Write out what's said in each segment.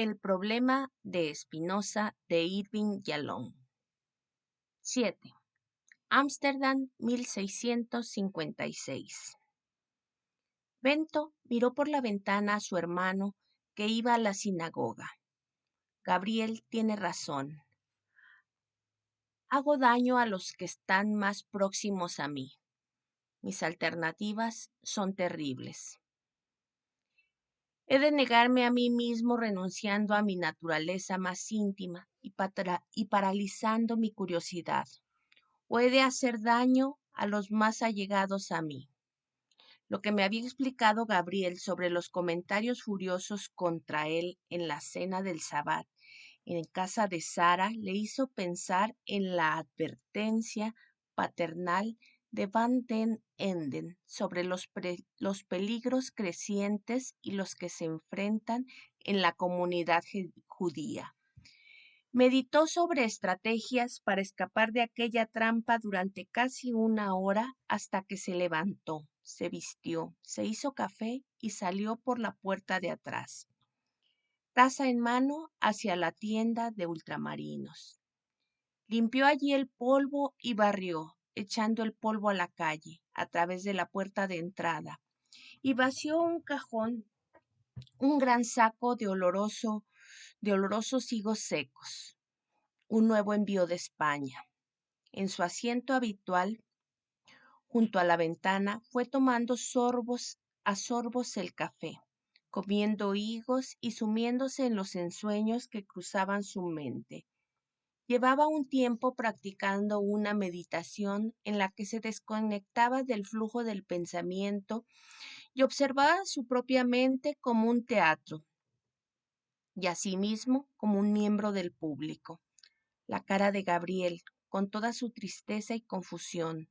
El problema de Spinoza de Irving Yalom. 7. Ámsterdam, 1656. Bento miró por la ventana a su hermano que iba a la sinagoga. Gabriel tiene razón. Hago daño a los que están más próximos a mí. Mis alternativas son terribles. He de negarme a mí mismo renunciando a mi naturaleza más íntima y paralizando mi curiosidad. O he de hacer daño a los más allegados a mí. Lo que me había explicado Gabriel sobre los comentarios furiosos contra él en la cena del Sabbat en casa de Sara le hizo pensar en la advertencia paternal de Van den Enden sobre los peligros crecientes y los que se enfrentan en la comunidad judía. Meditó sobre estrategias para escapar de aquella trampa durante casi una hora hasta que se levantó, se vistió, se hizo café y salió por la puerta de atrás, taza en mano, hacia la tienda de ultramarinos. Limpió allí el polvo y barrió, echando el polvo a la calle, a través de la puerta de entrada, y vació un cajón, un gran saco de olorosos higos secos, un nuevo envío de España. En su asiento habitual, junto a la ventana, fue tomando a sorbos el café, comiendo higos y sumiéndose en los ensueños que cruzaban su mente. Llevaba un tiempo practicando una meditación en la que se desconectaba del flujo del pensamiento y observaba su propia mente como un teatro y a sí mismo como un miembro del público. La cara de Gabriel, con toda su tristeza y confusión,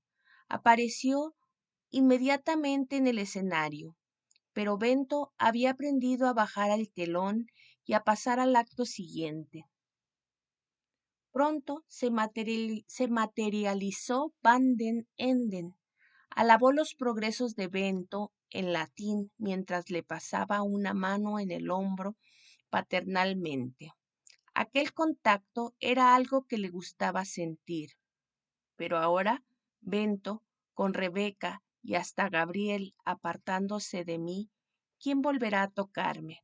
apareció inmediatamente en el escenario, pero Bento había aprendido a bajar el telón y a pasar al acto siguiente. Pronto se materializó Van den Enden. Alabó los progresos de Bento en latín mientras le pasaba una mano en el hombro paternalmente. Aquel contacto era algo que le gustaba sentir. Pero ahora, Bento, con Rebeca y hasta Gabriel apartándose de mí, ¿quién volverá a tocarme?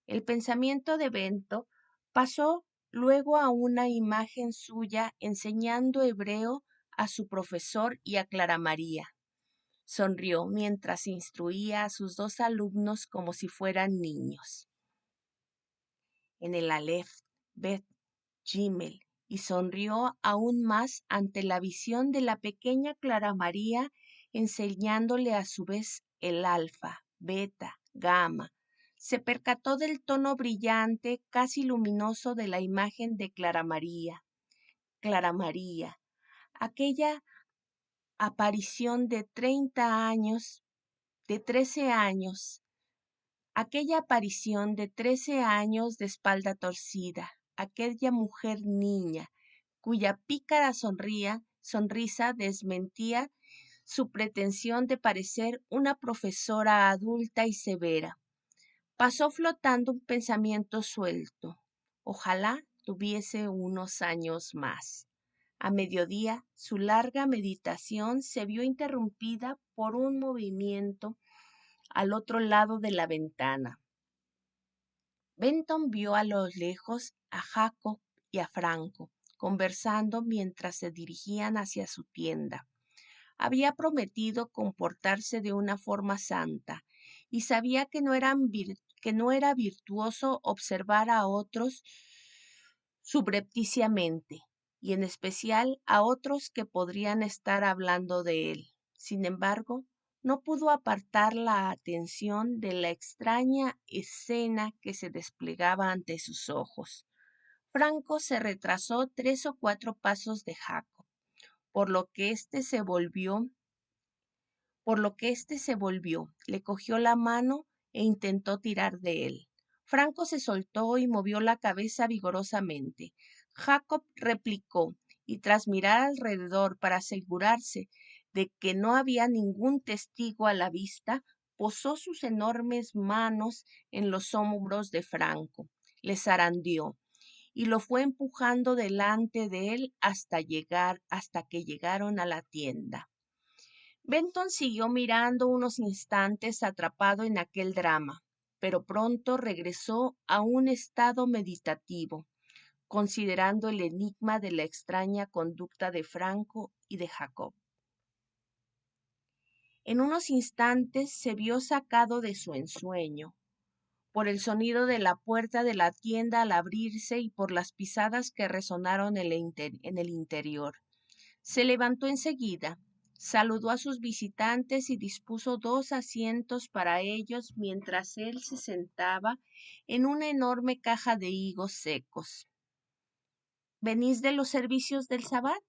El pensamiento de Bento pasó luego a una imagen suya enseñando hebreo a su profesor y a Clara María. Sonrió mientras instruía a sus dos alumnos como si fueran niños. En el Aleph, Bet, Gimel, y sonrió aún más ante la visión de la pequeña Clara María enseñándole a su vez el alfa, beta, gamma. Se percató del tono brillante, casi luminoso de la imagen de Clara María. Clara María, aquella aparición de 30 años, de 13 años, aquella aparición de 13 años de espalda torcida, aquella mujer niña, cuya pícara sonrisa desmentía su pretensión de parecer una profesora adulta y severa. Pasó flotando un pensamiento suelto. Ojalá tuviese unos años más. A mediodía, su larga meditación se vio interrumpida por un movimiento al otro lado de la ventana. Benton vio a lo lejos a Jacob y a Franco, conversando mientras se dirigían hacia su tienda. Había prometido comportarse de una forma santa y sabía que no era virtuoso observar a otros subrepticiamente, y en especial a otros que podrían estar hablando de él. Sin embargo, no pudo apartar la atención de la extraña escena que se desplegaba ante sus ojos. Franco se retrasó 3 o 4 pasos de Jacob, por lo que éste se volvió, le cogió la mano e intentó tirar de él. Franco se soltó y movió la cabeza vigorosamente. Jacob replicó, y tras mirar alrededor para asegurarse de que no había ningún testigo a la vista, posó sus enormes manos en los hombros de Franco. le zarandeó y lo fue empujando delante de él hasta que llegaron a la tienda. Benton siguió mirando unos instantes atrapado en aquel drama, pero pronto regresó a un estado meditativo, considerando el enigma de la extraña conducta de Franco y de Jacob. En unos instantes se vio sacado de su ensueño por el sonido de la puerta de la tienda al abrirse y por las pisadas que resonaron en el interior. Se levantó enseguida, saludó a sus visitantes y dispuso 2 asientos para ellos mientras él se sentaba en una enorme caja de higos secos. ¿Venís de los servicios del sabbat?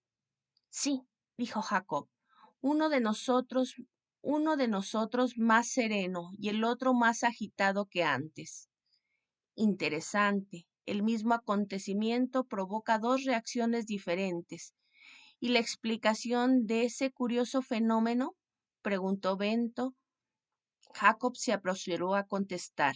Sí, dijo Jacob. Uno de nosotros más sereno y el otro más agitado que antes. Interesante. El mismo acontecimiento provoca 2 reacciones diferentes. ¿Y la explicación de ese curioso fenómeno? Preguntó Bento. Jacob se apresuró a contestar.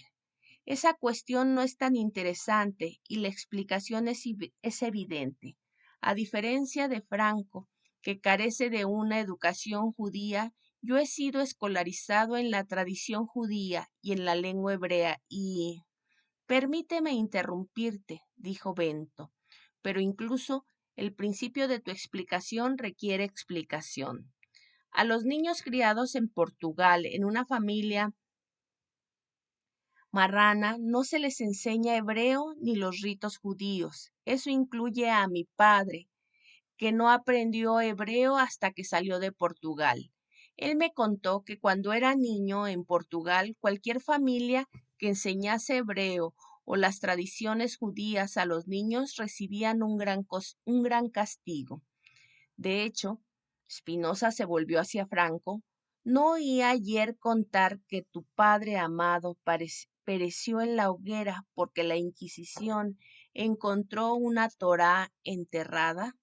Esa cuestión no es tan interesante y la explicación es evidente. A diferencia de Franco, que carece de una educación judía, yo he sido escolarizado en la tradición judía y en la lengua hebrea y... Permíteme interrumpirte, dijo Bento, pero incluso el principio de tu explicación requiere explicación. A los niños criados en Portugal, en una familia marrana, no se les enseña hebreo ni los ritos judíos. Eso incluye a mi padre, que no aprendió hebreo hasta que salió de Portugal. Él me contó que cuando era niño en Portugal, cualquier familia que enseñase hebreo o las tradiciones judías a los niños recibían un gran castigo. De hecho, Spinoza se volvió hacia Franco. ¿No oí ayer contar que tu padre amado pereció en la hoguera porque la Inquisición encontró una Torá enterrada?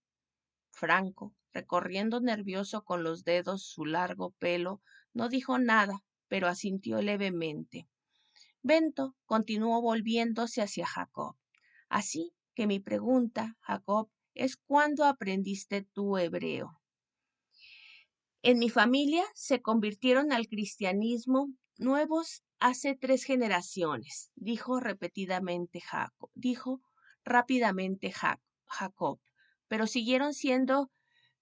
Franco, recorriendo nervioso con los dedos su largo pelo, no dijo nada, pero asintió levemente. Bento continuó volviéndose hacia Jacob. Así que mi pregunta, Jacob, es ¿cuándo aprendiste tú hebreo? En mi familia se convirtieron al cristianismo nuevos hace 3 generaciones, dijo rápidamente Jacob, pero siguieron siendo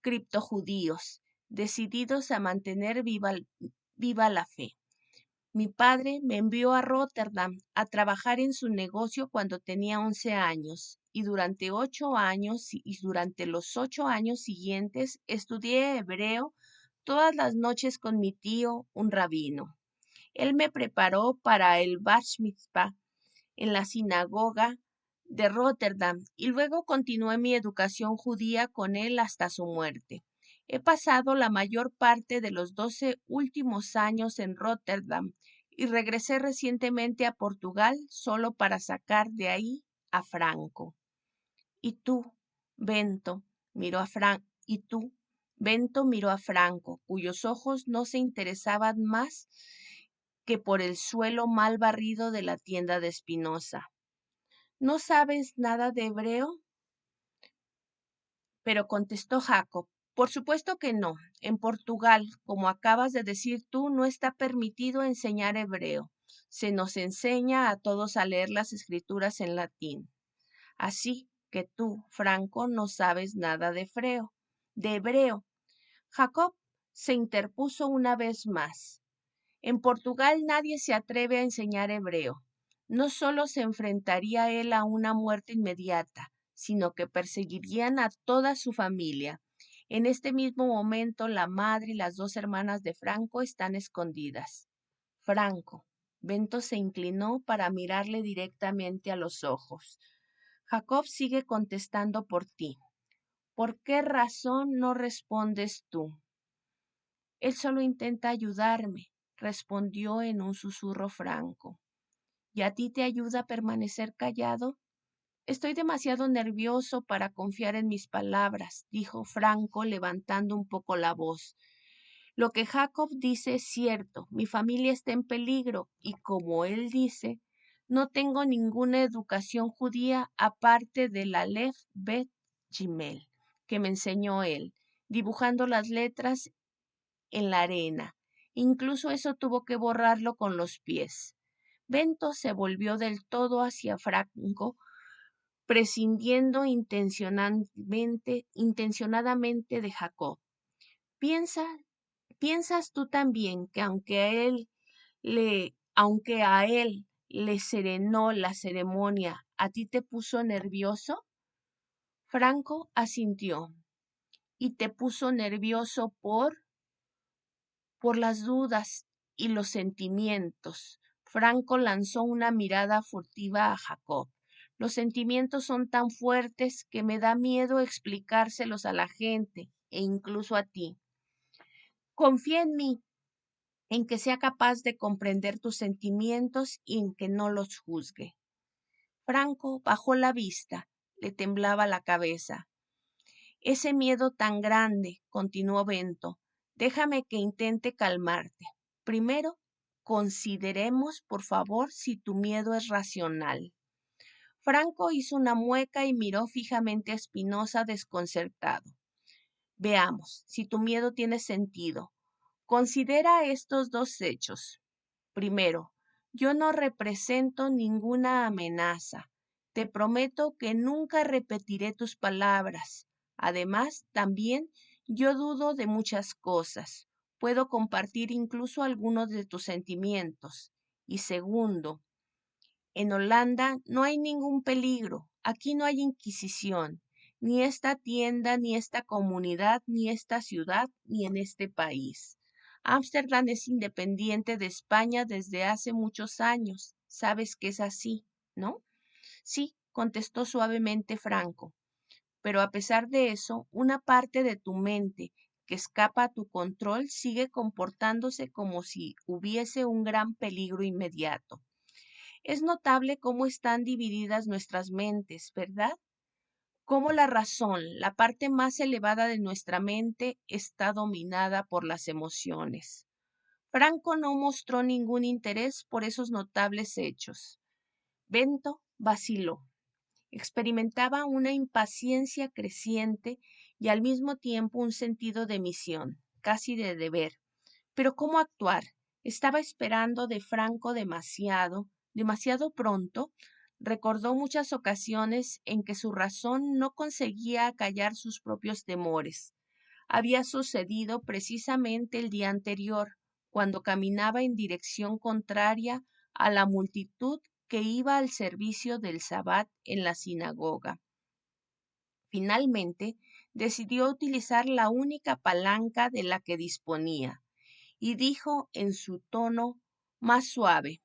criptojudíos, decididos a mantener viva la fe. Mi padre me envió a Rotterdam a trabajar en su negocio cuando tenía 11 años y durante los 8 años siguientes estudié hebreo todas las noches con mi tío, un rabino. Él me preparó para el Bar Mitzvah en la sinagoga de Rotterdam y luego continué mi educación judía con él hasta su muerte. He pasado la mayor parte de los 12 últimos años en Rotterdam y regresé recientemente a Portugal solo para sacar de ahí a Franco. ¿Y tú, Bento? Bento miró a Franco, cuyos ojos no se interesaban más que por el suelo mal barrido de la tienda de Spinoza. ¿No sabes nada de hebreo? Pero contestó Jacob, por supuesto que no. En Portugal, como acabas de decir tú, no está permitido enseñar hebreo. Se nos enseña a todos a leer las escrituras en latín. Así que tú, Franco, no sabes nada de hebreo. Jacob se interpuso una vez más. En Portugal nadie se atreve a enseñar hebreo. No solo se enfrentaría él a una muerte inmediata, sino que perseguirían a toda su familia. En este mismo momento la madre y las 2 hermanas de Franco están escondidas. Franco. Bento se inclinó para mirarle directamente a los ojos. Jacob sigue contestando por ti. ¿Por qué razón no respondes tú? Él solo intenta ayudarme, respondió en un susurro Franco. ¿Y a ti te ayuda a permanecer callado? Estoy demasiado nervioso para confiar en mis palabras, dijo Franco levantando un poco la voz. Lo que Jacob dice es cierto, mi familia está en peligro y como él dice, No tengo ninguna educación judía aparte del Aleph Bet Gimel, que me enseñó él, dibujando las letras en la arena. Incluso eso tuvo que borrarlo con los pies. Bento se volvió del todo hacia Franco, prescindiendo intencionadamente de Jacob. Piensa, ¿Piensas tú también que aunque a él le serenó la ceremonia, a ti te puso nervioso? Franco asintió. ¿Y te puso nervioso por las dudas y los sentimientos? Franco lanzó una mirada furtiva a Jacob. Los sentimientos son tan fuertes que me da miedo explicárselos a la gente e incluso a ti. Confía en mí, en que sea capaz de comprender tus sentimientos y en que no los juzgue. Franco bajó la vista, le temblaba la cabeza. Ese miedo tan grande, continuó Bento, déjame que intente calmarte. Primero, consideremos, por favor, si tu miedo es racional. Franco hizo una mueca y miró fijamente a Espinosa desconcertado. Veamos, si tu miedo tiene sentido. Considera estos dos hechos. Primero, yo no represento ninguna amenaza. Te prometo que nunca repetiré tus palabras. Además, también yo dudo de muchas cosas. Puedo compartir incluso algunos de tus sentimientos. Y segundo, en Holanda no hay ningún peligro. Aquí no hay inquisición. Ni esta tienda, ni esta comunidad, ni esta ciudad, ni en este país. Ámsterdam es independiente de España desde hace muchos años. Sabes que es así, ¿no? Sí, contestó suavemente Franco. Pero a pesar de eso, una parte de tu mente que escapa a tu control sigue comportándose como si hubiese un gran peligro inmediato. Es notable cómo están divididas nuestras mentes, ¿verdad? Cómo la razón, la parte más elevada de nuestra mente, está dominada por las emociones. Franco no mostró ningún interés por esos notables hechos. Bento vaciló. Experimentaba una impaciencia creciente y al mismo tiempo un sentido de misión, casi de deber. Pero ¿cómo actuar? Estaba esperando de Franco demasiado pronto. Recordó muchas ocasiones en que su razón no conseguía acallar sus propios temores. Había sucedido precisamente el día anterior, cuando caminaba en dirección contraria a la multitud que iba al servicio del Sabbat en la sinagoga. Finalmente, decidió utilizar la única palanca de la que disponía y dijo en su tono más suave: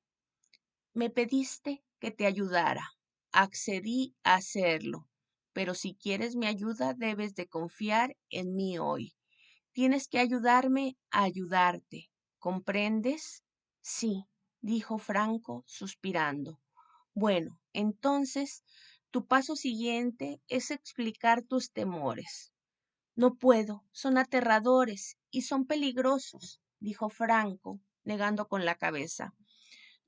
me pediste que te ayudara. Accedí a hacerlo, pero si quieres mi ayuda debes de confiar en mí hoy. Tienes que ayudarme a ayudarte. ¿Comprendes? Sí, dijo Franco, suspirando. Bueno, entonces, tu paso siguiente es explicar tus temores. No puedo, son aterradores y son peligrosos, dijo Franco, negando con la cabeza.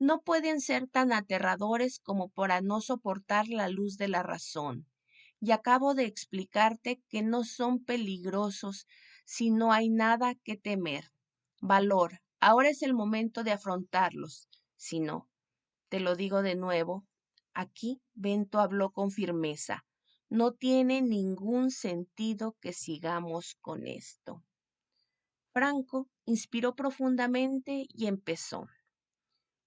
No pueden ser tan aterradores como para no soportar la luz de la razón. Y acabo de explicarte que no son peligrosos si no hay nada que temer. Valor, ahora es el momento de afrontarlos. Si no, te lo digo de nuevo, aquí Bento habló con firmeza. No tiene ningún sentido que sigamos con esto. Franco inspiró profundamente y empezó.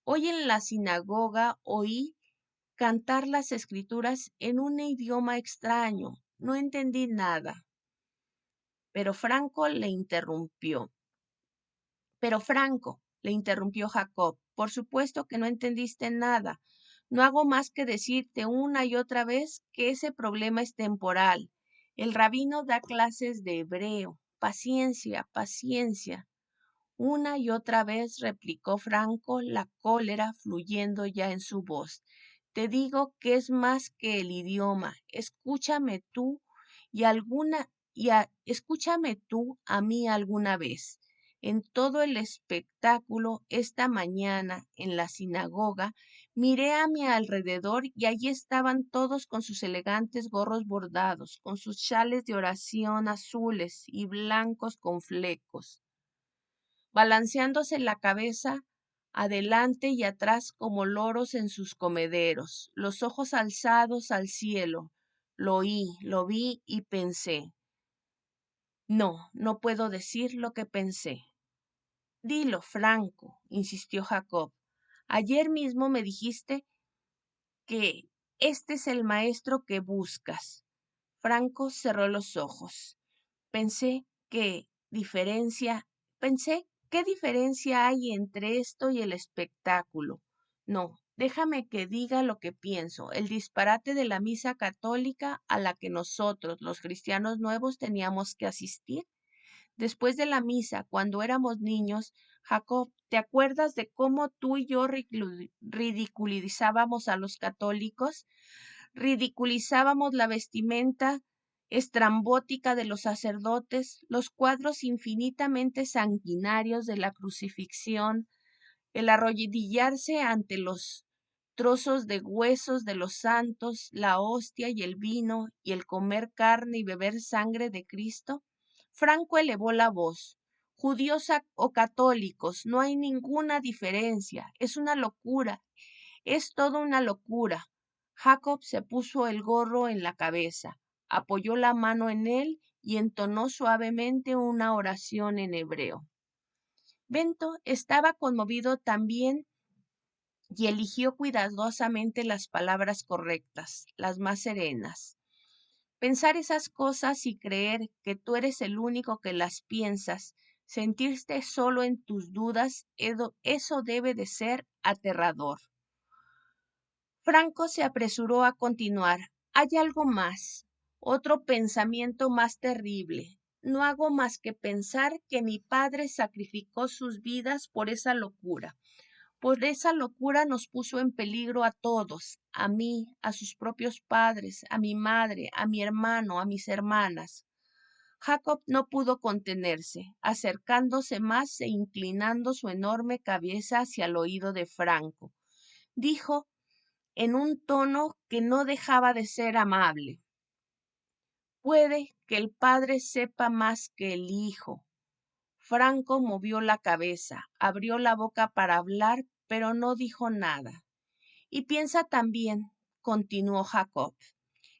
Hoy en la sinagoga oí cantar las escrituras en un idioma extraño. No entendí nada. Pero Franco, le interrumpió Jacob, por supuesto que no entendiste nada. No hago más que decirte una y otra vez que ese problema es temporal. El rabino da clases de hebreo. Paciencia, paciencia. Una y otra vez replicó Franco, la cólera fluyendo ya en su voz. Te digo que es más que el idioma. Escúchame tú a mí alguna vez. En todo el espectáculo esta mañana en la sinagoga Miré a mi alrededor y allí estaban todos con sus elegantes gorros bordados, con sus chales de oración azules y blancos con flecos, balanceándose la cabeza adelante y atrás como loros en sus comederos, los ojos alzados al cielo. Lo oí, lo vi y pensé. No, no puedo decir lo que pensé. Dilo, Franco, insistió Jacob. Ayer mismo me dijiste que este es el maestro que buscas. Franco cerró los ojos. Pensé que diferencia, pensé qué diferencia hay entre esto y el espectáculo. No, déjame que diga lo que pienso. El disparate de la misa católica a la que nosotros, los cristianos nuevos, teníamos que asistir. Después de la misa, cuando éramos niños, Jacob, ¿te acuerdas de cómo tú y yo ridiculizábamos a los católicos? Ridiculizábamos la vestimenta estrambótica de los sacerdotes, los cuadros infinitamente sanguinarios de la crucifixión, el arrodillarse ante los trozos de huesos de los santos, la hostia y el vino, y el comer carne y beber sangre de Cristo. Franco elevó la voz. Judíos o católicos, no hay ninguna diferencia. Es una locura. Es toda una locura. Jacob se puso el gorro en la cabeza, apoyó la mano en él y entonó suavemente una oración en hebreo. Bento estaba conmovido también y eligió cuidadosamente las palabras correctas, las más serenas. Pensar esas cosas y creer que tú eres el único que las piensas, sentirte solo en tus dudas, eso debe de ser aterrador. Franco se apresuró a continuar. Hay algo más, otro pensamiento más terrible. No hago más que pensar que mi padre sacrificó sus vidas por esa locura. Por esa locura nos puso en peligro a todos, a mí, a sus propios padres, a mi madre, a mi hermano, a mis hermanas. Jacob no pudo contenerse, acercándose más e inclinando su enorme cabeza hacia el oído de Franco. Dijo en un tono que no dejaba de ser amable. Puede que el padre sepa más que el hijo. Franco movió la cabeza, abrió la boca para hablar, pero no dijo nada. Y piensa también, continuó Jacob,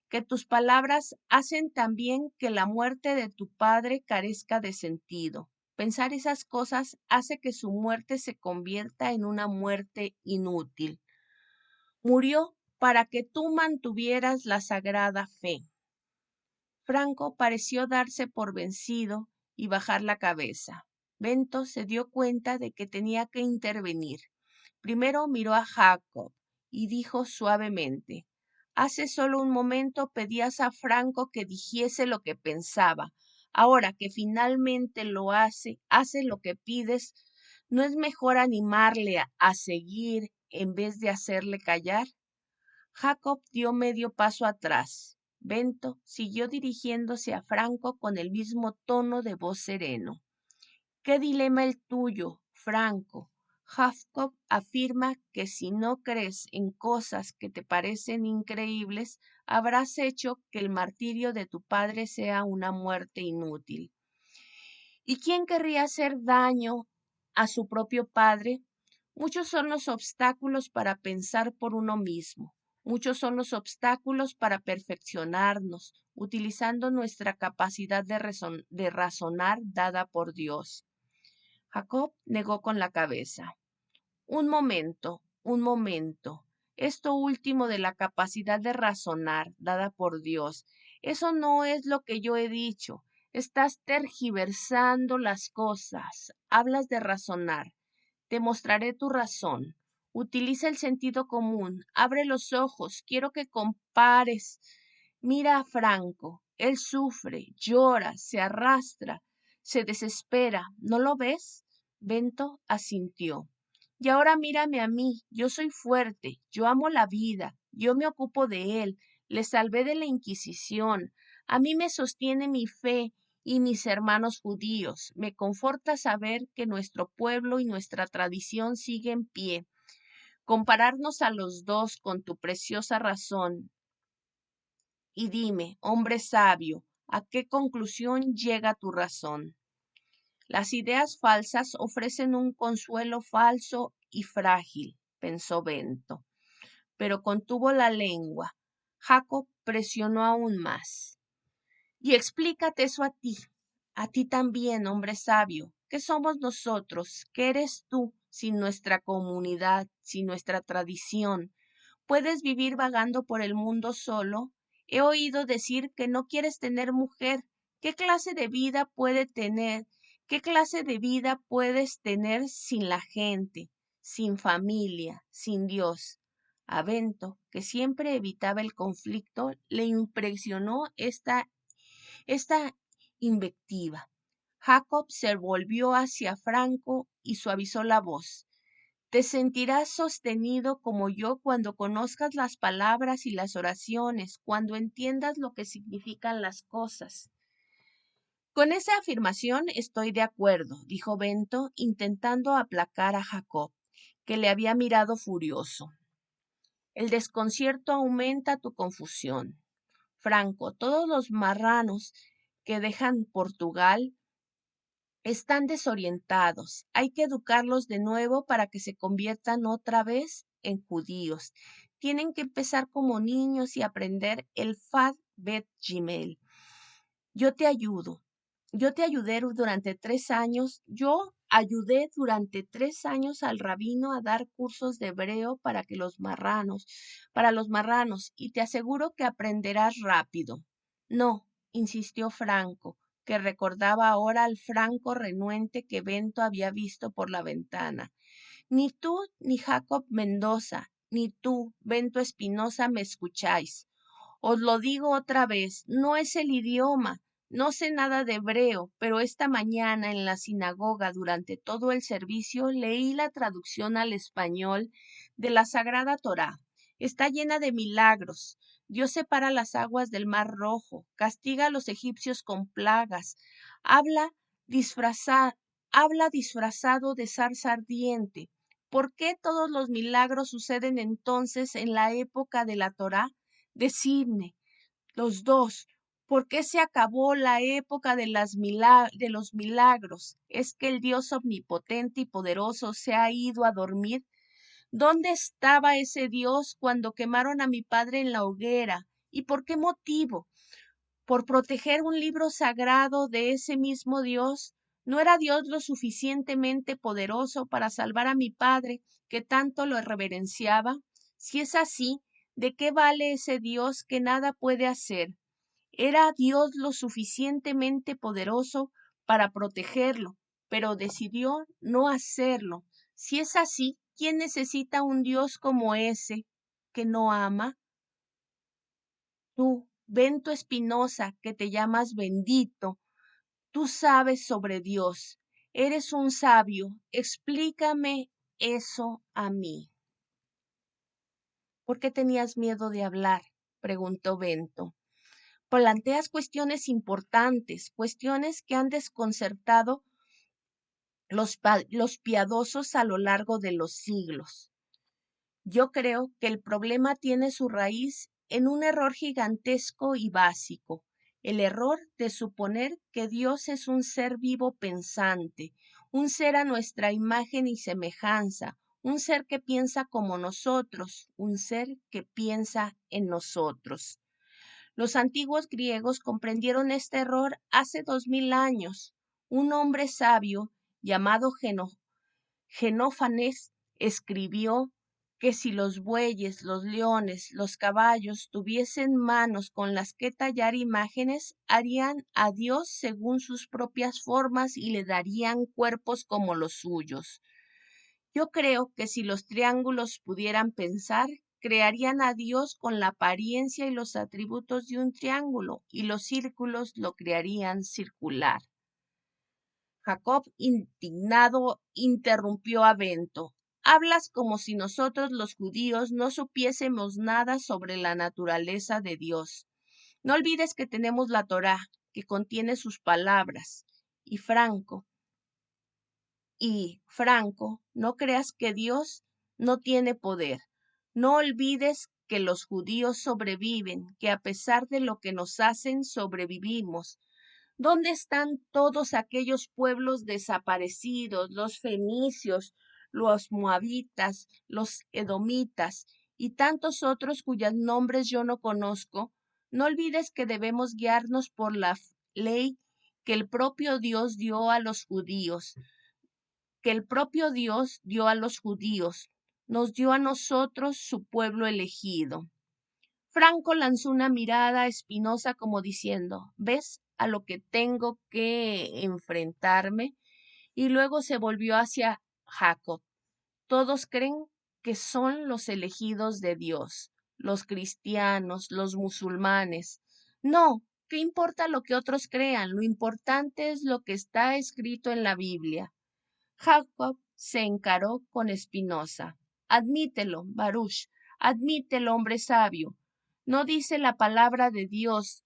que tus palabras hacen también que la muerte de tu padre carezca de sentido. Pensar esas cosas hace que su muerte se convierta en una muerte inútil. Murió para que tú mantuvieras la sagrada fe. Franco pareció darse por vencido y bajar la cabeza. Bento se dio cuenta de que tenía que intervenir. Primero miró a Jacob y dijo suavemente: Hace solo un momento pedías a Franco que dijese lo que pensaba. Ahora que finalmente lo hace lo que pides, ¿no es mejor animarle a seguir en vez de hacerle callar? Jacob dio medio paso atrás. Bento siguió dirigiéndose a Franco con el mismo tono de voz sereno. ¿Qué dilema el tuyo, Franco? Jacob afirma que si no crees en cosas que te parecen increíbles, habrás hecho que el martirio de tu padre sea una muerte inútil. ¿Y quién querría hacer daño a su propio padre? Muchos son los obstáculos para pensar por uno mismo. Muchos son los obstáculos para perfeccionarnos, utilizando nuestra capacidad de razonar dada por Dios. Jacob negó con la cabeza. Un momento, un momento. Esto último de la capacidad de razonar dada por Dios, eso no es lo que yo he dicho. Estás tergiversando las cosas. Hablas de razonar. Te mostraré tu razón. Utiliza el sentido común. Abre los ojos. Quiero que compares. Mira a Franco. Él sufre, llora, se arrastra, se desespera. ¿No lo ves? Bento asintió. Y ahora mírame a mí. Yo soy fuerte. Yo amo la vida. Yo me ocupo de él. Le salvé de la Inquisición. A mí me sostiene mi fe y mis hermanos judíos. Me conforta saber que nuestro pueblo y nuestra tradición siguen en pie. compararnos a los dos con tu preciosa razón. Y dime, hombre sabio, ¿a qué conclusión llega tu razón? Las ideas falsas ofrecen un consuelo falso y frágil, pensó Bento, pero contuvo la lengua. Jacob presionó aún más. Y explícate eso a ti también, hombre sabio. ¿Qué somos nosotros? ¿Qué eres tú sin nuestra comunidad, sin nuestra tradición? ¿Puedes vivir vagando por el mundo solo? He oído decir que no quieres tener mujer. ¿Qué clase de vida puede tener? ¿Qué clase de vida puedes tener sin la gente, sin familia, sin Dios? A Bento, que siempre evitaba el conflicto, le impresionó esta invectiva. Jacob se volvió hacia Franco y suavizó la voz. Te sentirás sostenido como yo cuando conozcas las palabras y las oraciones, cuando entiendas lo que significan las cosas. Con esa afirmación estoy de acuerdo, dijo Bento, intentando aplacar a Jacob, que le había mirado furioso. El desconcierto aumenta tu confusión. Franco, todos los marranos que dejan Portugal están desorientados. Hay que educarlos de nuevo para que se conviertan otra vez en judíos. Tienen que empezar como niños y aprender el Fad Bet Gimel. Yo te ayudo. Yo te ayudé durante 3 años. Yo ayudé durante 3 años al rabino a dar cursos de hebreo para los marranos, y te aseguro que aprenderás rápido. No, insistió Franco, que recordaba ahora al Franco renuente que Bento había visto por la ventana. Ni tú, ni Jacob Mendoza, ni tú, Bento Espinosa, me escucháis. Os lo digo otra vez, no es el idioma, no sé nada de hebreo, pero esta mañana en la sinagoga durante todo el servicio leí la traducción al español de la Sagrada Torá. Está llena de milagros. Dios separa las aguas del Mar Rojo, castiga a los egipcios con plagas, habla, disfraza- habla disfrazado de zarza ardiente. ¿Por qué todos los milagros suceden entonces en la época de la Torá? Decidme, los dos, ¿por qué se acabó la época de los milagros? ¿Es que el Dios omnipotente y poderoso se ha ido a dormir? ¿Dónde estaba ese Dios cuando quemaron a mi padre en la hoguera? ¿Y por qué motivo? ¿Por proteger un libro sagrado de ese mismo Dios? ¿No era Dios lo suficientemente poderoso para salvar a mi padre, que tanto lo reverenciaba? Si es así, ¿de qué vale ese Dios que nada puede hacer? ¿Era Dios lo suficientemente poderoso para protegerlo, pero decidió no hacerlo? Si es así, ¿quién necesita un Dios como ese que no ama? Tú, Bento Espinosa, que te llamas bendito, tú sabes sobre Dios. Eres un sabio. Explícame eso a mí. ¿Por qué tenías miedo de hablar? Preguntó Bento. Planteas cuestiones importantes, cuestiones que han desconcertado los piadosos a lo largo de los siglos. Yo creo que el problema tiene su raíz en un error gigantesco y básico, el error de suponer que Dios es un ser vivo pensante, un ser a nuestra imagen y semejanza, un ser que piensa como nosotros, un ser que piensa en nosotros. Los antiguos griegos comprendieron este error hace 2000 años. Un hombre sabio llamado Genófanes escribió que si los bueyes, los leones, los caballos tuviesen manos con las que tallar imágenes, harían a Dios según sus propias formas y le darían cuerpos como los suyos. Yo creo que si los triángulos pudieran pensar, crearían a Dios con la apariencia y los atributos de un triángulo, y los círculos lo crearían circular. Jacob, indignado, interrumpió a Bento. Hablas como si nosotros los judíos no supiésemos nada sobre la naturaleza de Dios. No olvides que tenemos la Torá, que contiene sus palabras. Y Franco, no creas que Dios no tiene poder. No olvides que los judíos sobreviven, que a pesar de lo que nos hacen, sobrevivimos. ¿Dónde están todos aquellos pueblos desaparecidos, los fenicios, los moabitas, los edomitas y tantos otros cuyos nombres yo no conozco? No olvides que debemos guiarnos por la ley que el propio Dios dio a los judíos, nos dio a nosotros su pueblo elegido. Franco lanzó una mirada espinosa como diciendo, ¿ves a lo que tengo que enfrentarme? Y luego se volvió hacia Jacob. Todos creen que son los elegidos de Dios, los cristianos, los musulmanes. No, ¿qué importa lo que otros crean? Lo importante es lo que está escrito en la Biblia. Jacob se encaró con Spinoza. Admítelo, Baruch, admítelo, hombre sabio. ¿No dice la palabra de Dios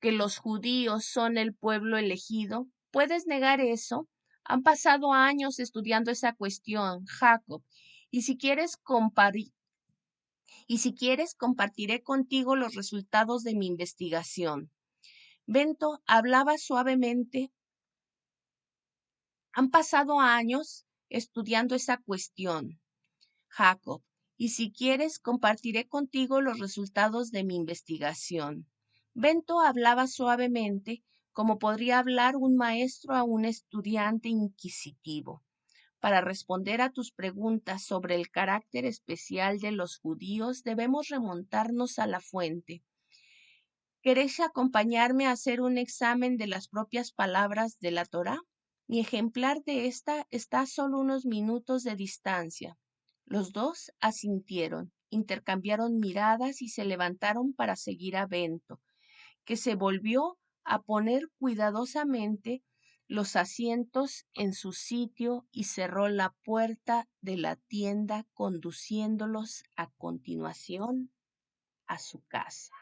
que los judíos son el pueblo elegido? ¿Puedes negar eso? Han pasado años estudiando esa cuestión, Jacob, y si quieres compartiré contigo los resultados de mi investigación. Bento hablaba suavemente. Han pasado años estudiando esa cuestión, Jacob, y si quieres compartiré contigo los resultados de mi investigación. Bento hablaba suavemente, como podría hablar un maestro a un estudiante inquisitivo. Para responder a tus preguntas sobre el carácter especial de los judíos, debemos remontarnos a la fuente. ¿Queréis acompañarme a hacer un examen de las propias palabras de la Torá? Mi ejemplar de esta está a solo unos minutos de distancia. Los dos asintieron, intercambiaron miradas y se levantaron para seguir a Bento, que se volvió a poner cuidadosamente los asientos en su sitio y cerró la puerta de la tienda, conduciéndolos a continuación a su casa.